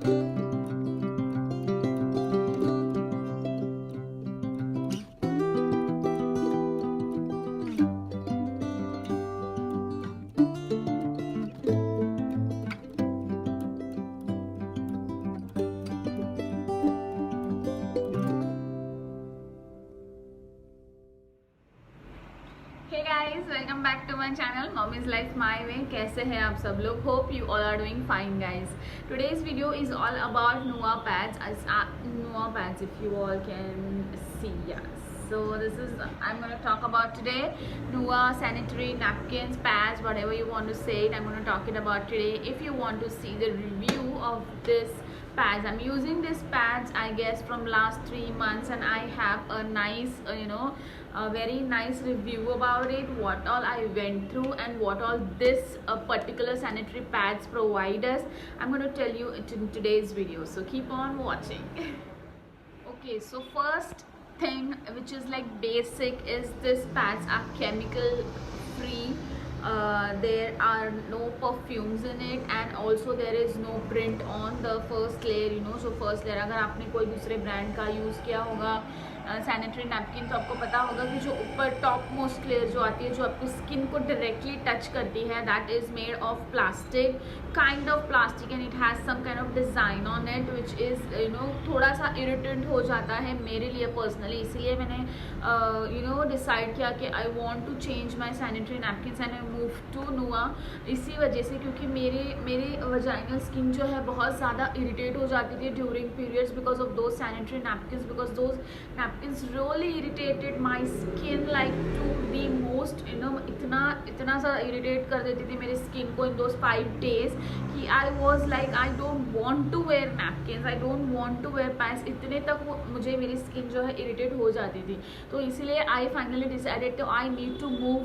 Hey guys, welcome back to my channel mommy's life my way. कैसे हैं आप सब लोग? Hope you all are doing fine guys. Today's video is all about Nua pads. Nua pads, if you all can see. Yeah, so this is I'm going to talk about today Nua sanitary napkins, pads, whatever you want to say it. I'm going to talk it about today. If you want to see the review of this pads, I'm using these pads I guess from last 3 months, and I have a nice a very nice review about it, what all I went through and what all this particular sanitary pads provide us. I'm going to tell you it in today's video, so keep on watching. Okay, so first thing which is like basic is this pads are chemical free. There are no perfumes in it, and also there is no print on the first layer. So first layer अगर आपने कोई दूसरे brand का use किया होगा sanitary napkin, तो आपको पता होगा कि जो ऊपर टॉप मोस्ट लेयर जो आती है, जो आपकी स्किन को डायरेक्टली टच करती है, that is made of plastic, kind of plastic, and it has some kind of design on it which is थोड़ा सा इरिटेंट हो जाता है मेरे लिए पर्सनली। इसीलिए मैंने डिसाइड किया कि I want to change my sanitary napkins and I move to Nua। इसी वजह से, क्योंकि मेरी वजाइनल स्किन जो है बहुत ज़्यादा इरिटेट हो जाती थी during periods because of those sanitary napkins, because those napkins really irritated my skin like to the most, इतना सा irritate कर देती थी मेरी स्किन को in those 5 days कि I was like I don't want to wear napkins, I don't want to wear pads। इतने तक वो मुझे मेरी स्किन जो है irritate हो जाती थी। तो इसलिए I finally decided to I need to move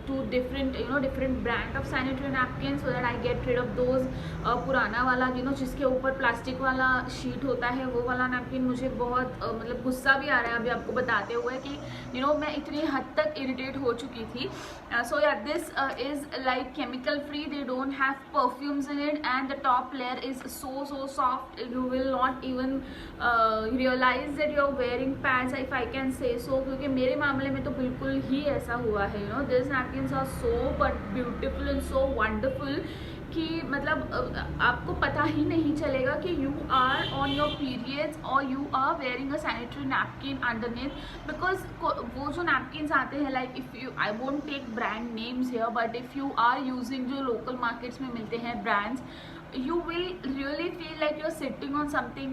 to different brand of sanitary napkins so that I get rid of those पुराना वाला जिसके ऊपर प्लास्टिक वाला शीट होता है, वो वाला नैपकिन मुझे बहुत मतलब गुस्सा भी आ रहा है अभी आपको बताते हुए कि मैं इतनी हद तक इरिटेट हो चुकी थी। सो या this is like chemical free, they don't have perfumes in it, and the top layer is so soft you will not even realize that you are wearing pads, if I can say so, क्योंकि मेरे मामले में तो बिल्कुल ही ऐसा हुआ है। This napkins are so but beautiful and so wonderful कि मतलब आपको पता ही नहीं चलेगा कि you are on your periods और you are wearing a sanitary napkin underneath, because वो जो नैपकिन्स आते हैं like if you I won't take brand names here, but if you are using जो लोकल मार्केट्स में मिलते हैं brands, you will really feel like you're sitting on something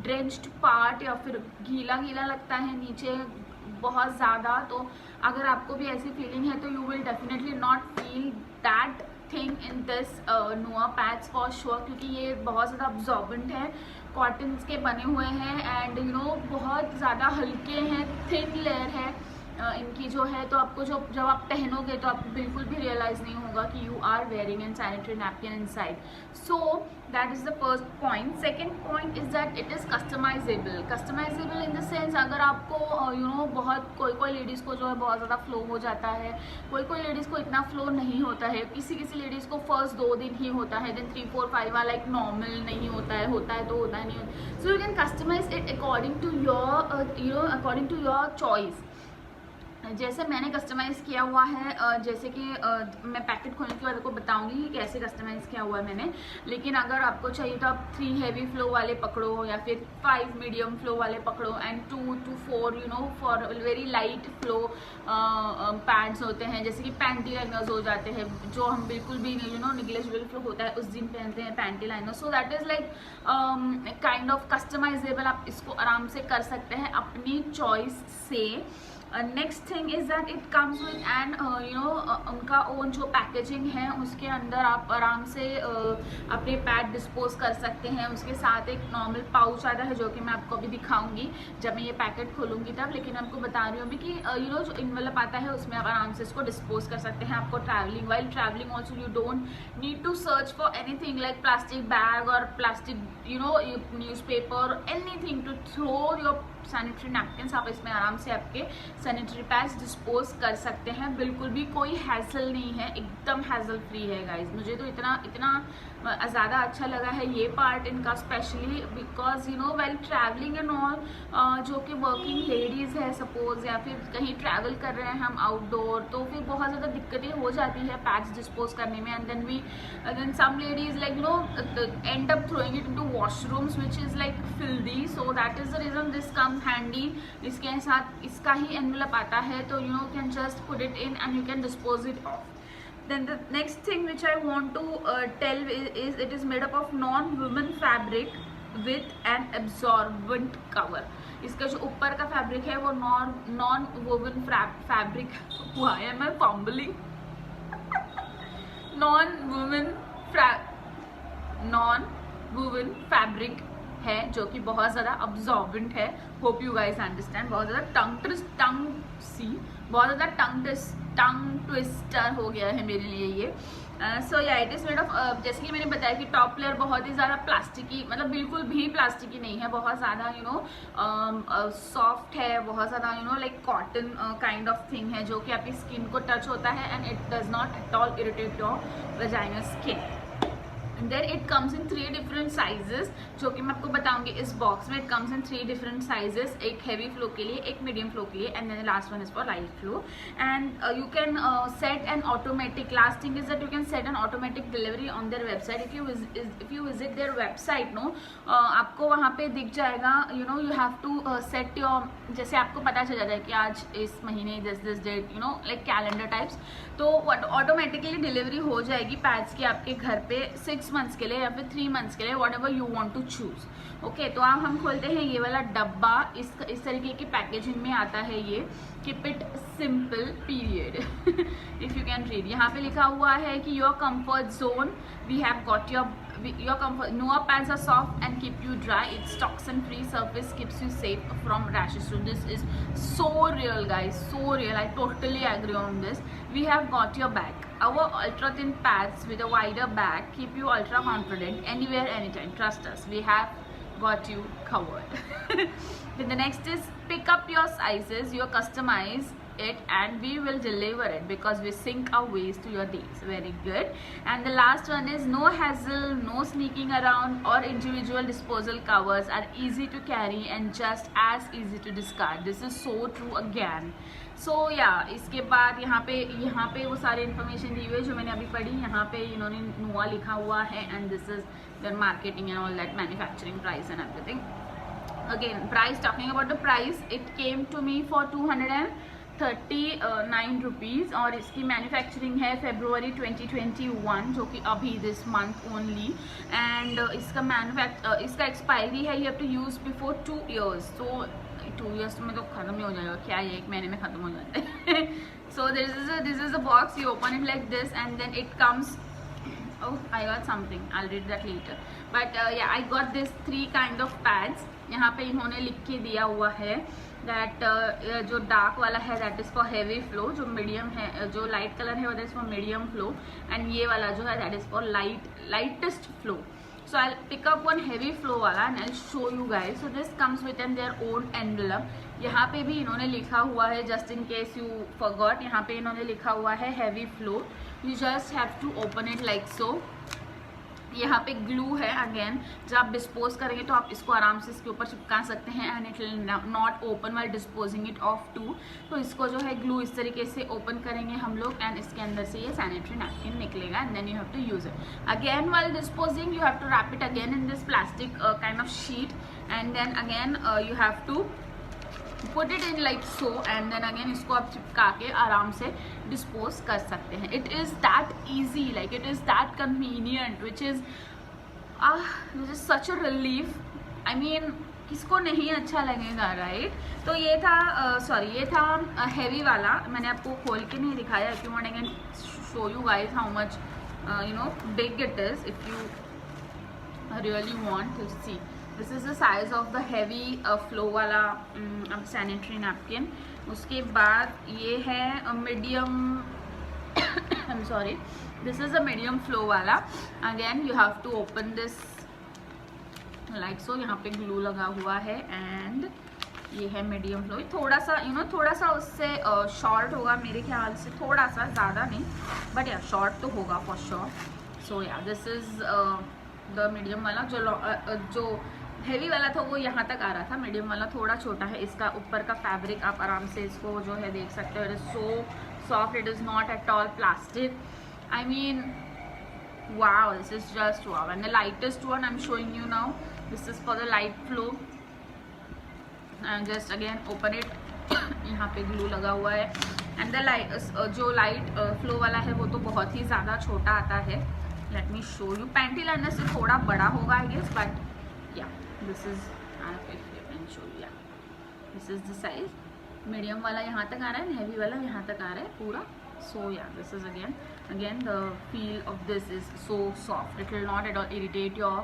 drenched part, या फिर गीला गीला लगता है नीचे बहुत ज़्यादा। तो अगर आपको भी ऐसी फीलिंग है तो you will definitely not feel that thing in this Nua pads for sure, क्योंकि ये बहुत ज़्यादा अब्जॉर्बेंट है, कॉटन्स के बने हुए हैं, एंड बहुत ज़्यादा हल्के हैं, थिन लेयर है इनकी जो है। तो आपको जब आप पहनोगे तो आपको बिल्कुल भी रियलाइज़ नहीं होगा कि you are wearing an sanitary napkin inside. So that is the first point. Second point is that it is customisable in the sense, अगर आपको बहुत कोई लेडीज़ को जो है बहुत ज़्यादा फ्लो हो जाता है, कोई लेडीज़ को इतना फ्लो नहीं होता है, किसी लेडीज़ को फर्स्ट 2 दिन ही होता है, देन 3, 4, 5 वाला एक नॉर्मल नहीं होता है तो होता है, नहीं होता। So you can customise it according to your choice. जैसे मैंने कस्टमाइज़ किया हुआ है, जैसे कि मैं पैकेट खोलने के बाद आपको बताऊंगी कि कैसे कस्टमाइज़ किया हुआ है मैंने, लेकिन अगर आपको चाहिए तो आप 3 हैवी फ्लो वाले पकड़ो या फिर 5 मीडियम फ्लो वाले पकड़ो, and 2 to 4 for very light flow pads होते हैं, जैसे कि पैंटी लाइनर्स हो जाते हैं, जो हम बिल्कुल भी निग्लेजिबल फ्लो होता है उस दिन पहनते हैं panty liner. So that is like kind of customisable, आप इसको आराम से कर सकते हैं अपनी चॉइस से। Next thing is that it comes with and उनका ओन जो पैकेजिंग है, उसके अंदर आप आराम से अपने पैड डिस्पोज कर सकते हैं। उसके साथ एक नॉर्मल पाउच आता है जो कि मैं आपको अभी दिखाऊंगी जब मैं ये पैकेट खोलूँगी तब, लेकिन आपको बता रही हूँ अभी कि जो इनवेलप आता है उसमें आप आराम से इसको डिस्पोज कर सकते हैं। आपको travelling also you don't need to search for anything like plastic bag और plastic newspaper, anything to throw your sanitary napkins. आप इसमें आराम से आपके सैनिटरी पैड्स डिस्पोज कर सकते हैं, बिल्कुल भी कोई हैसल नहीं है, एकदम हैसल फ्री है गाइज। मुझे तो इतना ज़्यादा अच्छा लगा है ये पार्ट इनका, specially because you know well travelling and all, जो कि वर्किंग लेडीज़ है सपोज, या फिर कहीं ट्रैवल कर रहे हैं हम आउटडोर, तो फिर बहुत ज़्यादा दिक्कतें हो जाती है पैड्स डिस्पोज करने में, and then some ladies like you know end up throwing it into washrooms which is like filthy, so that is the reason this comes handy. इसके साथ इसका ही एनवेलप आता है, तो you know can just put it in and you can dispose it off. Then the next thing which I want to tell is it is made up of non-woven fabric with an absorbent cover. इसका जो ऊपर का fabric है वो non woven fabric, why am I fumbling? Non woven fabric है जो कि बहुत ज़्यादा अब्जॉर्बेंट है। Hope you guys understand. बहुत ज़्यादा टंग ट्विस्टर हो गया है मेरे लिए ये। सो या इट इज़ मेड ऑफ, जैसे कि मैंने बताया कि टॉप लेयर बहुत ही ज़्यादा प्लास्टिकी, मतलब बिल्कुल भी प्लास्टिकी नहीं है, बहुत ज़्यादा यू नो सॉफ्ट है, बहुत ज़्यादा you know like cotton kind of thing है जो कि आपकी स्किन को टच होता है and it does not at all irritate your vaginal skin. Then it comes in 3 different sizes, जो कि मैं आपको बताऊंगी इस बॉक्स में। It comes in 3 different sizes, एक हैवी फ्लो के लिए, एक मीडियम फ्लो के लिए, and then last one is for light flow. And you can set an automatic, last thing is that you can set an automatic delivery on their website. If you visit their website no, आपको वहाँ पे दिख जाएगा, you know you have to set your, जैसे आपको पता चल जाता है कि आज इस महीने this date, you know like calendar types, तो ऑटोमेटिकली डिलीवरी हो जाएगी पैड्स की आपके घर पे 6 मंथ्स के लिए या फिर 3 मंथ्स के लिए, whatever you want to choose. Okay, तो अब हम खोलते हैं ये वाला डब्बा। इस तरीके की पैकेजिंग में आता है ये, keep it simple period. If you can read, यहाँ पे लिखा हुआ है कि your comfort zone, we have got your comfort. Noa pads are soft and keep you dry. Its toxin free surface keeps you safe from rashes. So this is so real guys, so real. I totally agree on this. We have got your back. Our ultra thin pads with a wider back keep you ultra confident anywhere anytime. Trust us, we have got you covered. Then the next is pick up your sizes, you customize it and we will deliver it because we sync our ways to your days. Very good. And the last one is no hassle, no sneaking around, or individual disposal covers are easy to carry and just as easy to discard. This is so true again. So yeah, इसके बाद यहाँ पे वो सारी information दी हुई है जो मैंने अभी पढ़ी। यहाँ पे इन्होंने नोआ लिखा हुआ है and this is their marketing and all that, manufacturing price and everything. Again price, talking about the price, it came to me for 239 rupees और इसकी मैन्युफैक्चरिंग है February 2021, जो कि अभी दिस मंथ ओनली। एंड इसका एक्सपायरी है, you have to use before 2 years। तो 2 years में तो ख़त्म ही हो जाएगा, क्या ये 1 महीने में ख़त्म हो जाता है। So this is a box, you open it like this and then it comes, oh I got something, I'll read that later, but yeah I got this 3 kind of pads। यहाँ पे इन्होंने लिख के दिया हुआ है दैट जो dark वाला है that is for heavy flow, जो मीडियम है, जो लाइट कलर है that is for medium flow, and ये वाला जो है that is for lightest flow. So I'll pick up one heavy flow वाला and I'll show you guys. So this comes with their own envelope. यहाँ पे भी इन्होंने लिखा हुआ है, just in case you forgot, यहाँ पे इन्होंने लिखा हुआ है heavy flow. You just have to open it like so. यहाँ पे ग्लू है, अगेन जब आप डिस्पोज करेंगे तो आप इसको आराम से इसके ऊपर चिपका सकते हैं and it will not open while disposing it off too. तो इसको जो है ग्लू इस तरीके से ओपन करेंगे हम लोग एंड इसके अंदर से ये सैनिटरी नैपकिन निकलेगा and then you have to use it again while disposing. You have to wrap it again in this plastic kind of sheet and then again you have to put it in like so and then again इसको आप चिपका के आराम से dispose कर सकते हैं। It is that easy, like it is that convenient which is such a relief. I mean किसको नहीं अच्छा लगेगा, राइट? तो ये था ये था हैवी वाला, मैंने आपको खोल के नहीं दिखाया। If you want I can show you guys how much you know big it is if you really want to see. This is the size of the heavy flow वाला सैनिटरी नैपकिन। उसके बाद ये है medium I am sorry, this is a medium flow वाला। Again you have to open this like so. यहाँ पे glue लगा हुआ है एंड ये है मीडियम फ्लो। थोड़ा सा थोड़ा सा उससे शॉर्ट होगा मेरे ख्याल से, थोड़ा सा, ज़्यादा नहीं, बट या शॉर्ट तो होगा फॉर श्योर। सो या दिस इज़ द मीडियम वाला। जो हैवी वाला था वो यहाँ तक आ रहा था, मीडियम वाला थोड़ा छोटा है। इसका ऊपर का फैब्रिक आप आराम से इसको जो है देख सकते हो, it is so soft, it is not at all plastic. I mean wow, this is just wow. And the lightest one I'm showing you now, this is for the light flow, and just again open it. यहाँ पे glue लगा हुआ है। And the light जो light flow वाला है वो तो बहुत ही ज़्यादा छोटा आता है। Let me show you, panty liner से थोड़ा बड़ा होगा आई गेस, बट या दिस इज शो यू, या this is the size. Medium वाला यहाँ तक आ रहा है, हैवी वाला यहाँ तक आ रहा है पूरा। So yeah, this is again the feel of this is so soft, it will not at all irritate your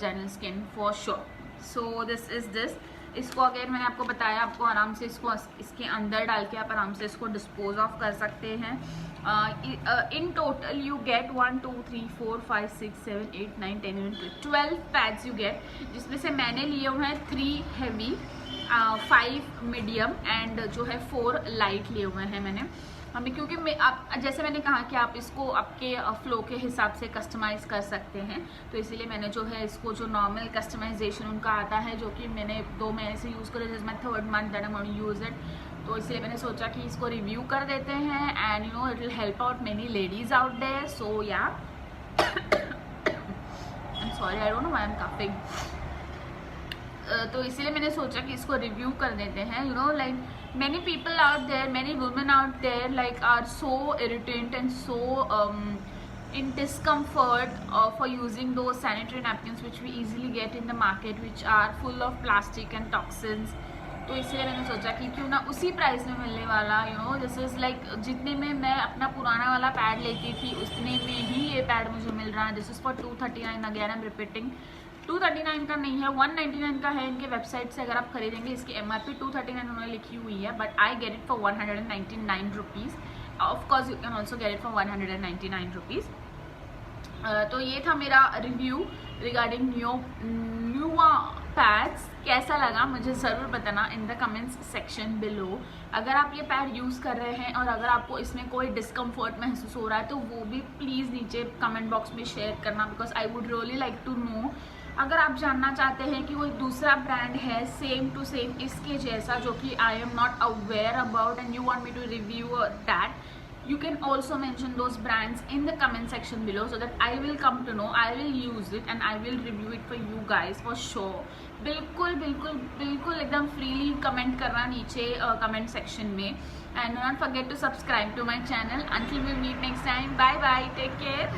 general skin for sure. So this is this। इसको अगेन मैंने आपको बताया, आपको आराम से इसको इसके अंदर डाल के आप आराम से इसको डिस्पोज ऑफ कर सकते हैं। In total you get 1 2 3 4 5 6 7 8 9 10 11 12 pads you get, जिसमें से मैंने लिए हुए हैं 3 हैवी, 5 मीडियम एंड जो है 4 लाइट लिए हुए हैं मैंने। हमें क्योंकि आप जैसे मैंने कहा कि आप इसको आपके फ्लो के हिसाब से कस्टमाइज़ कर सकते हैं, तो इसीलिए मैंने जो है इसको जो नॉर्मल कस्टमाइजेशन उनका आता है, जो कि मैंने 2 महीने से यूज़ कर, this my 3rd month that I am going to use it. तो इसलिए मैंने सोचा कि इसको रिव्यू कर देते हैं, and you know it will help out many ladies out there. So yeah I am sorry, I don't know why I am coughing. तो इसीलिए मैंने सोचा कि इसको रिव्यू कर देते हैं। You know like many people out there, many women out there like are so irritant and so in discomfort for using those sanitary napkins which we easily get in the market, which are full of plastic and toxins। तो इसलिए मैंने सोचा कि क्यों ना उसी price में मिलने वाला, you know this is like जितने में मैं अपना पुराना वाला पैड लेती थी उतने में ही ये पैड मुझे मिल रहा है। This is for 239, again I am repeating, 239 का नहीं है, 199 का है। इनके वेबसाइट से अगर आप खरीदेंगे, इसकी MRP 239 उन्होंने लिखी हुई है, but I get it for 199 rupees. Of course you can also get it for 199 rupees. तो ये था मेरा रिव्यू रिगार्डिंग न्यूआ पैड्स। कैसा लगा मुझे ज़रूर बताना in the comments section below. अगर आप ये पैड यूज़ कर रहे हैं और अगर आपको इसमें कोई डिस्कम्फर्ट महसूस हो रहा है तो वो भी प्लीज़ नीचे कमेंट बॉक्स में शेयर करना, because I would really like to know. अगर आप जानना चाहते हैं कि कोई दूसरा ब्रांड है सेम टू सेम इसके जैसा जो कि I am not aware about and you want me to review that, you can also mention those brands in the comment section below so that I will come to know, I will use it and I will review it for you guys for sure। बिल्कुल बिल्कुल बिल्कुल एकदम freely comment करना नीचे comment section में, and do not forget to subscribe to my channel। Until we meet next time, bye bye, take care।